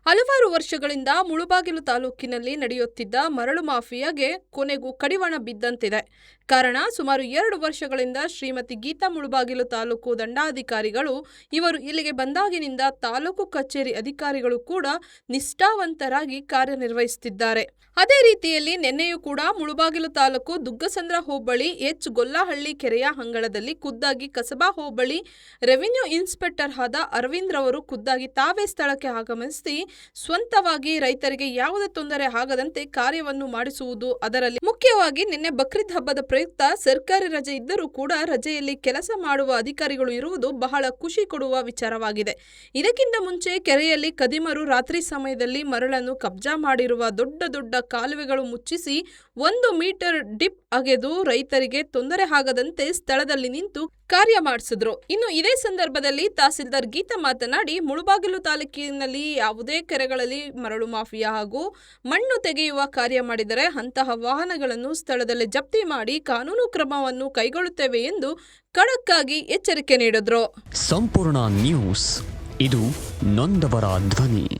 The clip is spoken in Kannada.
ಹಲವಾರು ವರ್ಷಗಳಿಂದ ಮುಳುಬಾಗಿಲು ತಾಲೂಕಿನಲ್ಲಿ ನಡೆಯುತ್ತಿದ್ದ ಮರಳು ಮಾಫಿಯಾಗೆ ಕೊನೆಗೂ ಕಡಿವಾಣ ಬಿದ್ದಂತಿದೆ. ಕಾರಣ, ಸುಮಾರು 2 ವರ್ಷಗಳಿಂದ ಶ್ರೀಮತಿ ಗೀತಾ ಮುಳುಬಾಗಿಲು ತಾಲೂಕು ದಂಡಾಧಿಕಾರಿಗಳು ಇವರು ಇಲ್ಲಿಗೆ ಬಂದಾಗಿನಿಂದ ತಾಲೂಕು ಕಚೇರಿ ಅಧಿಕಾರಿಗಳು ಕೂಡ ನಿಷ್ಠಾವಂತರಾಗಿ ಕಾರ್ಯನಿರ್ವಹಿಸುತ್ತಿದ್ದಾರೆ. ಅದೇ ರೀತಿಯಲ್ಲಿ ನಿನ್ನೆಯೂ ಕೂಡ ಮುಳುಬಾಗಿಲು ತಾಲೂಕು ದುಗ್ಗಸಂದ್ರ ಹೋಬಳಿ ಗೊಲ್ಲಹಳ್ಳಿ ಕೆರೆಯ ಅಂಗಳದಲ್ಲಿ ಖುದ್ದಾಗಿ ಕಸಬಾ ಹೋಬಳಿ ರೆವಿನ್ಯೂ ಇನ್ಸ್ಪೆಕ್ಟರ್ ಆದ ಅರವಿಂದ್ ರವರು ಖುದ್ದಾಗಿ ತಾವೇ ಸ್ಥಳಕ್ಕೆ ಆಗಮಿಸಿ ಸ್ವಂತವಾಗಿ ರೈತರಿಗೆ ಯಾವುದೇ ತೊಂದರೆ ಆಗದಂತೆ ಕಾರ್ಯವನ್ನು ಮಾಡಿಸುವುದು. ಅದರಲ್ಲಿ ಮುಖ್ಯವಾಗಿ ನಿನ್ನೆ ಬಕ್ರೀದ್ ಹಬ್ಬದ ಪ್ರಯುಕ್ತ ಸರ್ಕಾರಿ ರಜೆ ಇದ್ದರೂ ಕೂಡ ರಜೆಯಲ್ಲಿ ಕೆಲಸ ಮಾಡುವ ಅಧಿಕಾರಿಗಳು ಇರುವುದು ಬಹಳ ಖುಷಿ ಕೊಡುವ ವಿಚಾರವಾಗಿದೆ. ಇದಕ್ಕಿಂತ ಮುಂಚೆ ಕೆರೆಯಲ್ಲಿ ಕದಿಮರು ರಾತ್ರಿ ಸಮಯದಲ್ಲಿ ಮರಳನ್ನು ಕಬ್ಜಾ ಮಾಡಿರುವ ದೊಡ್ಡ ಕಾಲುವೆಗಳು ಮುಚ್ಚಿಸಿ 1 ಮೀಟರ್ ಡಿಪ್ ಅಗೆದು ರೈತರಿಗೆ ತೊಂದರೆ ಆಗದಂತೆ ಸ್ಥಳದಲ್ಲಿ ನಿಂತು ಕಾರ್ಯ ಮಾಡಿಸಿದ್ರು. ಇನ್ನು ಇದೇ ಸಂದರ್ಭದಲ್ಲಿ ತಹಸೀಲ್ದಾರ್ ಗೀತಾ ಮಾತನಾಡಿ, ಮುಳುಬಾಗಿಲು ತಾಲೂಕಿನಲ್ಲಿ ಯಾವುದೇ ಕೆರೆಗಳಲ್ಲಿ ಮರಳು ಮಾಫಿಯಾ ಹಾಗೂ ಮಣ್ಣು ತೆಗೆಯುವ ಕಾರ್ಯ ಮಾಡಿದರೆ ಅಂತಹ ವಾಹನಗಳನ್ನು ಸ್ಥಳದಲ್ಲೇ ಜಪ್ತಿ ಮಾಡಿ ಕಾನೂನು ಕ್ರಮವನ್ನು ಕೈಗೊಳ್ಳುತ್ತೇವೆ ಎಂದು ಖಡಕ್ ಆಗಿ ಎಚ್ಚರಿಕೆ ನೀಡಿದ್ರು. ಸಂಪೂರ್ಣ ನ್ಯೂಸ್, ಇದು ನೊಂದವರ ಧ್ವನಿ.